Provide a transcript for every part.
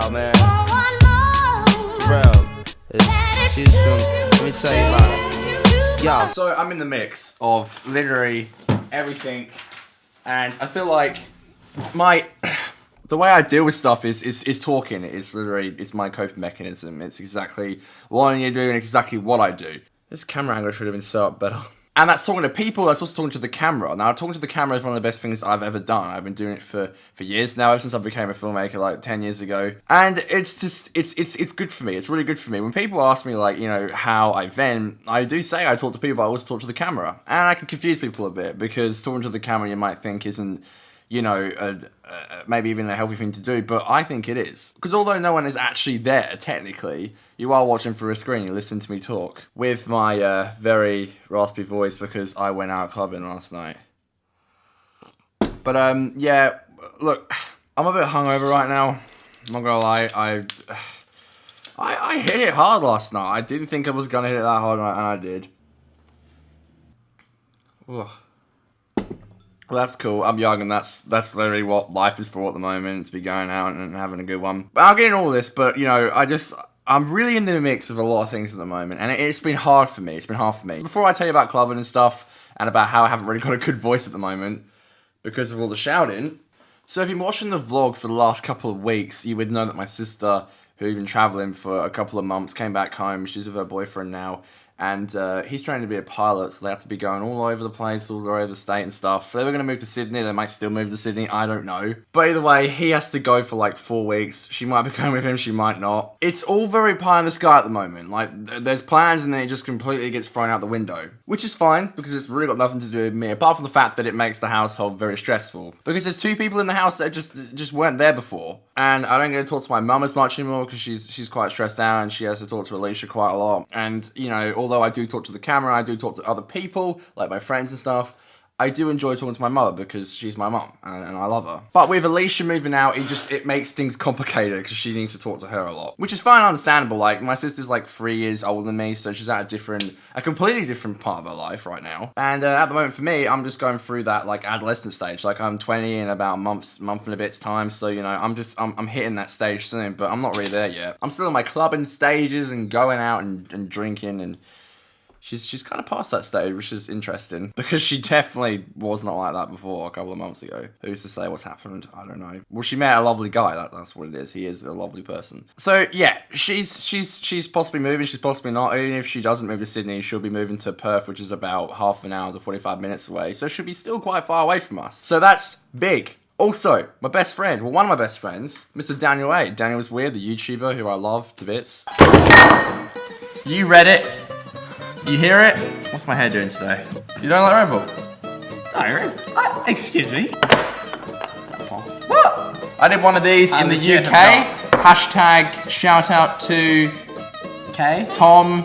y'all, man. For real. She's from, let me tell you about her. Y'all. So I'm in the mix of literally everything, and I feel like the way I deal with stuff is talking. It's my coping mechanism. It's exactly what I need to do and exactly what I do. This camera angle should have been set up better. And that's talking to people, that's also talking to the camera. Now, talking to the camera is one of the best things I've ever done. I've been doing it for years now, ever since I became a filmmaker like 10 years ago. And it's just, it's good for me. It's really good for me. When people ask me, like, you know, how I vent, I do say I talk to people, but I also talk to the camera. And I can confuse people a bit, because talking to the camera you might think isn't, you know, maybe even a healthy thing to do, but I think it is. Because although no one is actually there, technically, you are watching through a screen, you listen to me talk with my very raspy voice because I went out clubbing last night. But yeah, look, I'm a bit hungover right now. I'm not gonna lie, I hit it hard last night. I didn't think I was gonna hit it that hard, and I did. Ugh. Well, that's cool. I'm young, and that's literally what life is for at the moment, to be going out and having a good one. But I'll get into all this, but, you know, I'm really in the mix of a lot of things at the moment, and it's been hard for me. It's been hard for me. Before I tell you about clubbing and stuff, and about how I haven't really got a good voice at the moment, because of all the shouting. So if you've been watching the vlog for the last couple of weeks, you would know that my sister, who'd been traveling for a couple of months, came back home. She's with her boyfriend now. And he's trying to be a pilot, so they have to be going all over the place, all over the state and stuff. They were going to move to Sydney, they might still move to Sydney, I don't know. But either way, he has to go for like 4 weeks. She might be going with him, she might not. It's all very pie in the sky at the moment. Like, there's plans and then it just completely gets thrown out the window. Which is fine, because it's really got nothing to do with me, apart from the fact that it makes the household very stressful. Because there's 2 people in the house that just weren't there before. And I don't get to talk to my mum as much anymore, because she's quite stressed out and she has to talk to Alicia quite a lot. And, you know, although I do talk to the camera, I do talk to other people, like my friends and stuff, I do enjoy talking to my mother because she's my mum and I love her. But with Alicia moving out, it makes things complicated because she needs to talk to her a lot. Which is fine and understandable. Like, my sister's like 3 years older than me, so she's at a completely different part of her life right now. And at the moment for me, I'm just going through that like adolescent stage. Like, I'm 20 in about a month and a bit's time, so you know, I'm hitting that stage soon, but I'm not really there yet. I'm still in my clubbing stages and going out and drinking, and She's kind of past that stage, which is interesting, because she definitely was not like that before a couple of months ago. Who's to say what's happened? I don't know. Well, she met a lovely guy. That's what it is. He is a lovely person. So yeah, she's possibly moving. She's possibly not. Even if she doesn't move to Sydney, she'll be moving to Perth, which is about half an hour to 45 minutes away. So she'll be still quite far away from us. So that's big. Also, my best friend, well, one of my best friends, Mr. Daniel A. Daniel is Weird, the YouTuber who I love to bits. You read it. You hear it? What's my hair doing today? You don't like Red Bull? No, excuse me. What? I did one of these in the UK. Hashtag shout out to Tom,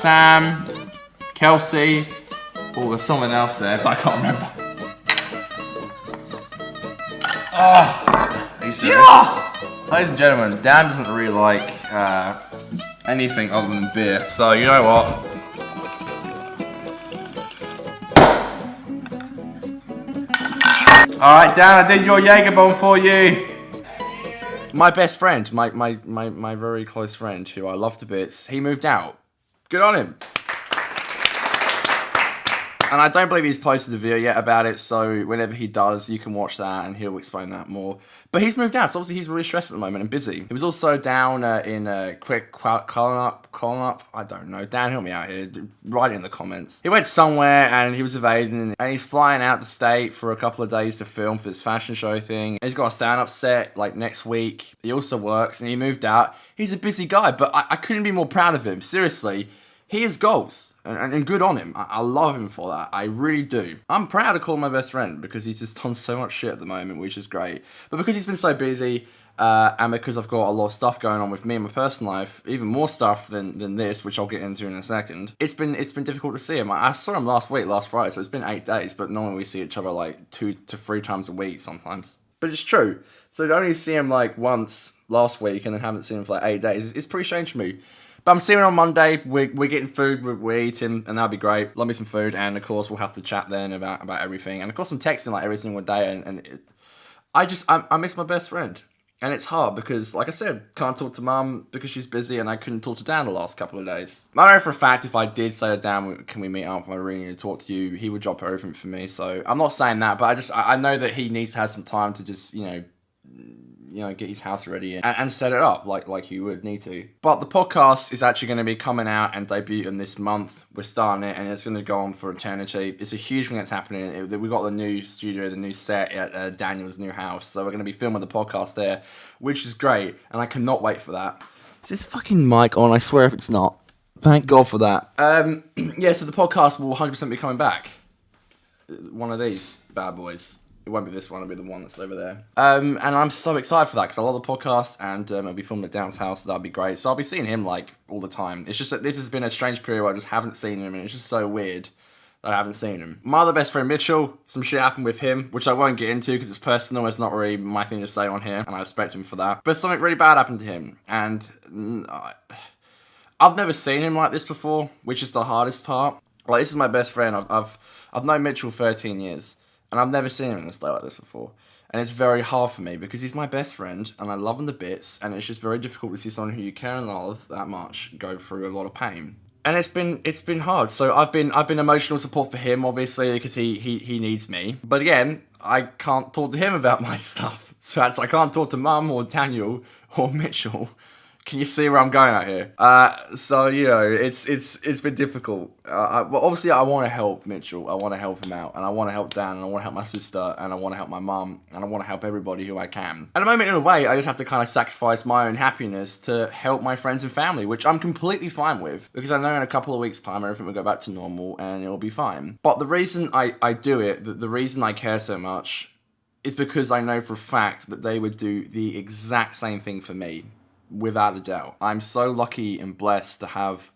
Sam, Kelsey. Oh, there's someone else there, but I can't remember. Oh, are you serious? Yeah! Ladies and gentlemen, Dan doesn't really like anything other than beer. So, you know what? Alright, Dan, I did your Jaeger bomb for you. My best friend, my very close friend, who I love to bits, he moved out. Good on him. And I don't believe he's posted a video yet about it, so whenever he does, you can watch that and he'll explain that more. But he's moved out, so obviously he's really stressed at the moment and busy. He was also down in Conor, I don't know. Dan, help me out here. Write it in the comments. He went somewhere and he was evading, and he's flying out the state for a couple of days to film for this fashion show thing. He's got a stand-up set like next week. He also works and he moved out. He's a busy guy, but I couldn't be more proud of him. Seriously, he has goals. And good on him. I love him for that. I really do. I'm proud to call him my best friend because he's just done so much shit at the moment, which is great. But because he's been so busy, and because I've got a lot of stuff going on with me in my personal life, even more stuff than this, which I'll get into in a second, it's been difficult to see him. I saw him last Friday, so it's been 8 days, but normally we see each other like 2 to 3 times a week sometimes. But it's true. So to only see him like once last week and then haven't seen him for like 8 days, it's pretty strange for me. But I'm seeing him on Monday, we're getting food, we're eating, and that'll be great. Love me some food, and of course we'll have to chat then about everything. And of course I'm texting like every single day, and I miss my best friend. And it's hard because, like I said, can't talk to mum because she's busy, and I couldn't talk to Dan the last couple of days. I know for a fact if I did say to Dan, can we meet up, I really need to talk to you, he would drop everything for me. So I'm not saying that, but I know that he needs to have some time to just, get his house ready and set it up like you would need to. But the podcast is actually going to be coming out and debuting this month. We're starting it, and it's going to go on for eternity. It's a huge thing that's happening. We got the new studio, the new set at Daniel's new house, so we're going to be filming the podcast there, which is great, and I cannot wait for that. Is this fucking mic on? I swear if it's not. Thank God for that. So the podcast will 100% be coming back. One of these bad boys. It won't be this one, it'll be the one that's over there. And I'm so excited for that because I love the podcast, and it'll be filmed at Dan's house, so that'll be great. So I'll be seeing him all the time. It's just that this has been a strange period where I just haven't seen him, and it's just so weird that I haven't seen him. My other best friend Mitchell, some shit happened with him, which I won't get into because it's personal, it's not really my thing to say on here, and I respect him for that. But something really bad happened to him, and I've never seen him like this before, which is the hardest part. This is my best friend. I've known Mitchell 13 years. And I've never seen him in a state like this before. And it's very hard for me because he's my best friend and I love him to bits. And it's just very difficult to see someone who you care and love that much go through a lot of pain. And it's been hard. So I've been emotional support for him, obviously, because he needs me. But again, I can't talk to him about my stuff. So I can't talk to Mum or Daniel or Mitchell. Can you see where I'm going at here? It's been difficult. Well, obviously, I want to help Mitchell. I want to help him out. And I want to help Dan. And I want to help my sister. And I want to help my mum. And I want to help everybody who I can. At the moment, in a way, I just have to kind of sacrifice my own happiness to help my friends and family, which I'm completely fine with. Because I know in a couple of weeks' time, everything will go back to normal and it'll be fine. But the reason I do it, the reason I care so much, is because I know for a fact that they would do the exact same thing for me. Without a doubt. I'm so lucky and blessed to have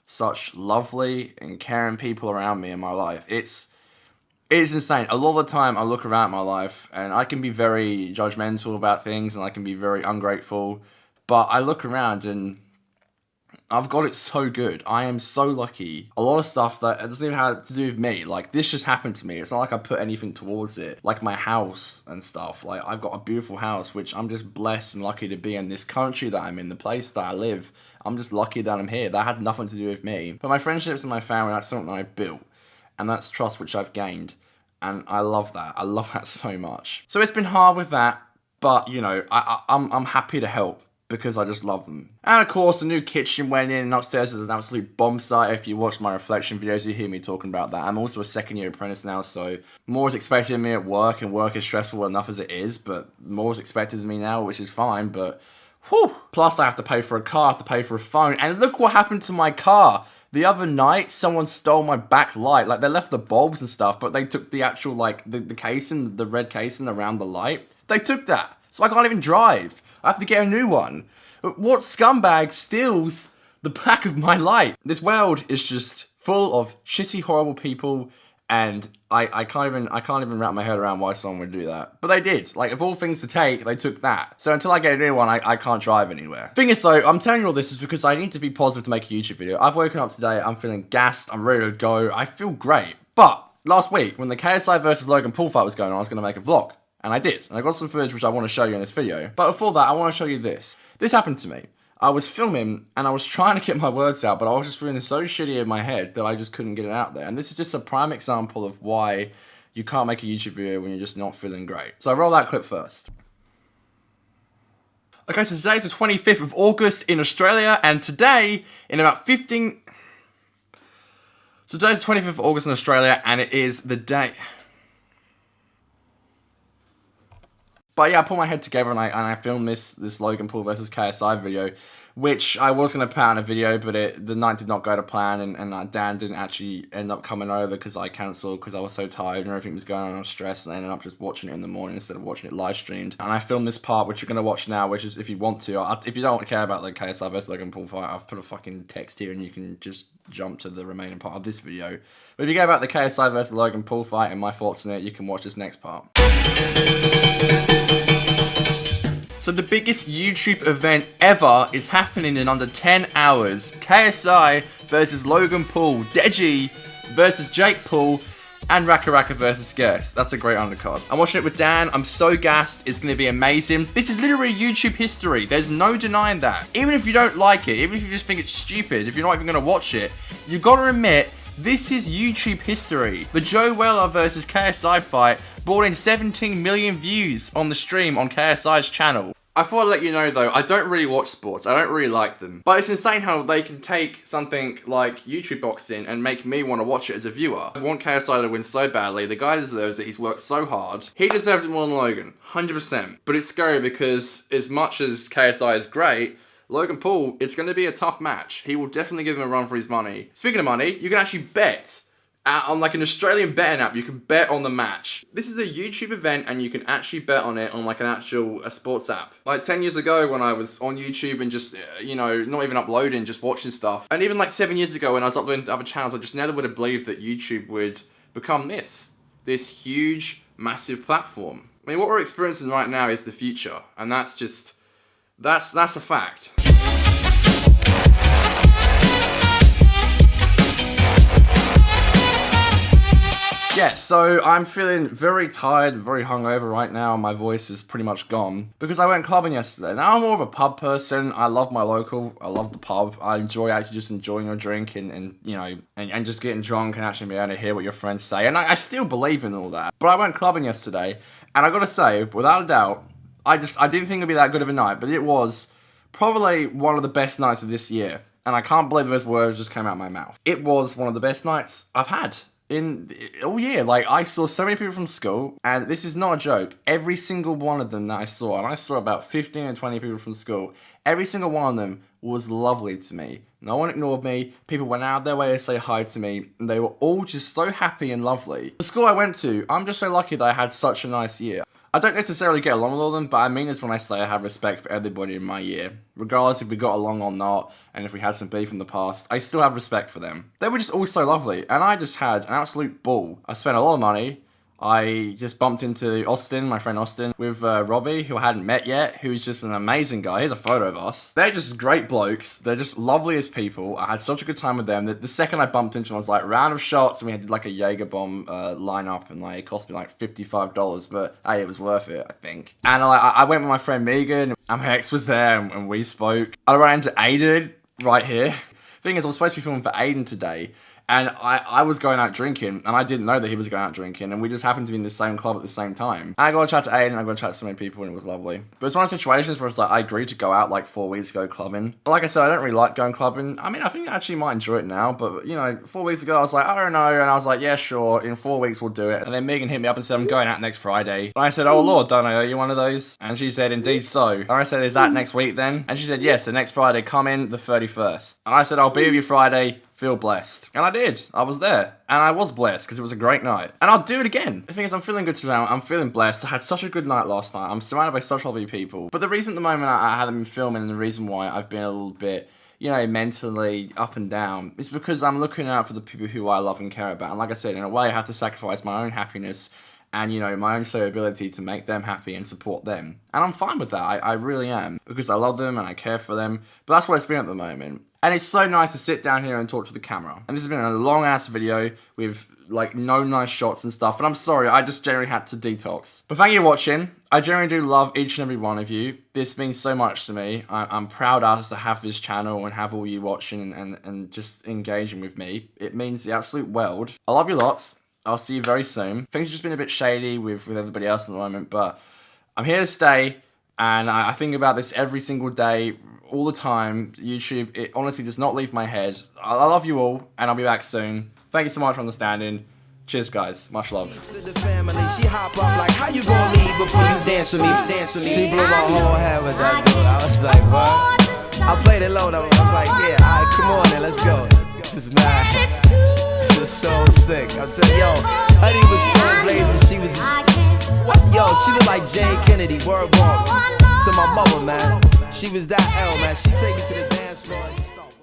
such lovely and caring people around me in my life. It's insane. A lot of the time I look around my life and I can be very judgmental about things and I can be very ungrateful. But I look around and I've got it so good. I am so lucky. A lot of stuff that doesn't even have to do with me. This just happened to me. It's not like I put anything towards it. Like my house and stuff. I've got a beautiful house, which I'm just blessed and lucky to be in this country that I'm in, the place that I live. I'm just lucky that I'm here. That had nothing to do with me. But my friendships and my family, that's something I built. And that's trust which I've gained. And I love that. I love that so much. So it's been hard with that. But, I'm happy to help. Because I just love them. And of course, the new kitchen went in, and upstairs is an absolute bomb site. If you watch my reflection videos, you hear me talking about that. I'm also a second-year apprentice now, so more is expected of me at work, and work is stressful enough as it is, but more is expected of me now, which is fine, but whew. Plus, I have to pay for a car, I have to pay for a phone, and look what happened to my car. The other night, someone stole my back light. They left the bulbs and stuff, but they took the actual, the casing, the red casing around the light. They took that, so I can't even drive. I have to get a new one. What scumbag steals the back of my light? This world is just full of shitty, horrible people, and I can't even wrap my head around why someone would do that. But they did. Of all things to take, they took that. So until I get a new one, I can't drive anywhere. Thing is, though, I'm telling you all this is because I need to be positive to make a YouTube video. I've woken up today, I'm feeling gassed, I'm ready to go, I feel great. But last week, when the KSI versus Logan Paul fight was going on, I was going to make a vlog. And I did. And I got some footage which I want to show you in this video. But before that, I want to show you this. This happened to me. I was filming and I was trying to get my words out, but I was just feeling so shitty in my head that I just couldn't get it out there. And this is just a prime example of why you can't make a YouTube video when you're just not feeling great. So I roll that clip first. Okay, so today's the 25th of August in Australia, and today, in about 15... So today's the 25th of August in Australia, and it is the day... But yeah, I put my head together and I filmed this Logan Paul versus KSI video, which I was going to put out in a video, but the night did not go to plan, and Dan didn't actually end up coming over because I cancelled because I was so tired and everything was going on. I was stressed, and I ended up just watching it in the morning instead of watching it live streamed. And I filmed this part, which you're going to watch now, which is, if you want to, if you don't care about the KSI versus Logan Paul fight, I've put a fucking text here and you can just jump to the remaining part of this video. But if you care about the KSI versus Logan Paul fight and my thoughts on it, you can watch this next part. So the biggest YouTube event ever is happening in under 10 hours. KSI versus Logan Paul. Deji versus Jake Paul. And Raka Raka versus Guess. That's a great undercard. I'm watching it with Dan. I'm so gassed. It's going to be amazing. This is literally YouTube history. There's no denying that. Even if you don't like it, even if you just think it's stupid, if you're not even going to watch it, you got to admit, this is YouTube history. The Joe Weller versus KSI fight brought in 17 million views on the stream on KSI's channel. I thought I'd let you know though, I don't really watch sports, I don't really like them. But it's insane how they can take something like YouTube boxing and make me want to watch it as a viewer. I want KSI to win so badly, the guy deserves it, he's worked so hard. He deserves it more than Logan, 100%. But it's scary because as much as KSI is great, Logan Paul, it's going to be a tough match. He will definitely give him a run for his money. Speaking of money, you can actually bet. On like an Australian betting app, you can bet on the match. This is a YouTube event and you can actually bet on it on like an actual sports app. Like 10 years ago when I was on YouTube and just, you know, not even uploading, just watching stuff. And even like 7 years ago when I was uploading to other channels, I just never would have believed that YouTube would become this huge, massive platform. I mean, what we're experiencing right now is the future. And that's just, that's a fact. Yeah, so I'm feeling very tired, very hungover right now. My voice is pretty much gone because I went clubbing yesterday. Now I'm more of a pub person. I love my local. I love the pub. I enjoy actually just enjoying a drink and you know, and just getting drunk and actually being able to hear what your friends say. And I still believe in all that. But I went clubbing yesterday and I gotta say, without a doubt, I didn't think it'd be that good of a night, but it was probably one of the best nights of this year. And I can't believe those words just came out of my mouth. It was one of the best nights I've had. Oh yeah, like I saw so many people from school, and this is not a joke, every single one of them that I saw, and I saw about 15 or 20 people from school, every single one of them was lovely to me. No one ignored me, people went out their way to say hi to me, and they were all just so happy and lovely. The school I went to, I'm just so lucky that I had such a nice year. I don't necessarily get along with all of them, but I mean this when I say I have respect for everybody in my year. Regardless if we got along or not, and if we had some beef in the past, I still have respect for them. They were just all so lovely, and I just had an absolute ball. I spent a lot of money. I just bumped into Austin, my friend Austin, with Robbie, who I hadn't met yet, who's just an amazing guy. Here's a photo of us. They're just great blokes. They're just lovely as people. I had such a good time with them. The second I bumped into them, I was like, round of shots, and we had like a Jaeger bomb lineup, and like it cost me like $55, but hey, it was worth it, I think. And I went with my friend Megan, and my ex was there, and we spoke. I ran into Aiden right here. Thing is, I was supposed to be filming for Aiden today, and I was going out drinking, and I didn't know that he was going out drinking, and we just happened to be in the same club at the same time. And I got to chat to Aiden, I got to chat to so many people, and it was lovely. But it's one of those situations where it's like, I agreed to go out like 4 weeks ago clubbing. But like I said, I don't really like going clubbing. I mean, I think I actually might enjoy it now, but you know, 4 weeks ago, I was like, I don't know, and I was like, yeah, sure, in 4 weeks we'll do it. And then Megan hit me up and said, I'm going out next Friday. And I said, oh Lord, don't I owe you one of those? And she said, indeed so. And I said, is that next week then? And she said, yes, so next Friday, come in the 31st. And I said, I'll be with you Friday. Feel blessed. And I did. I was there. And I was blessed because it was a great night. And I'll do it again. The thing is, I'm feeling good today. I'm feeling blessed. I had such a good night last night. I'm surrounded by such lovely people. But the reason at the moment I haven't been filming and the reason why I've been a little bit, you know, mentally up and down is because I'm looking out for the people who I love and care about. And like I said, in a way, I have to sacrifice my own happiness and, you know, my own ability to make them happy and support them. And I'm fine with that. I really am. Because I love them and I care for them. But that's what it's been at the moment. And it's so nice to sit down here and talk to the camera. And this has been a long ass video with like no nice shots and stuff. And I'm sorry, I just generally had to detox. But thank you for watching. I generally do love each and every one of you. This means so much to me. I'm proud as to have this channel and have all you watching and just engaging with me. It means the absolute world. I love you lots. I'll see you very soon. Things have just been a bit shady with everybody else at the moment, but I'm here to stay. And I think about this every single day, all the time. YouTube, it honestly does not leave my head. I love you all, and I'll be back soon. Thank you so much for understanding. Cheers, guys. Much love. To the family, she hop up like, how you gonna leave before you dance with me? Dance with me. She blew my whole head with that dude. I was like, what? I played it low though. I was like, yeah, alright, come on then, let's go. This is mad. This is so sick. I'm telling you, yo, Honey was so blazing. She was what? Yo, she looked like Jane Kennedy. Word walk to my mama, man. She was that L, man. She take it to the dance floor.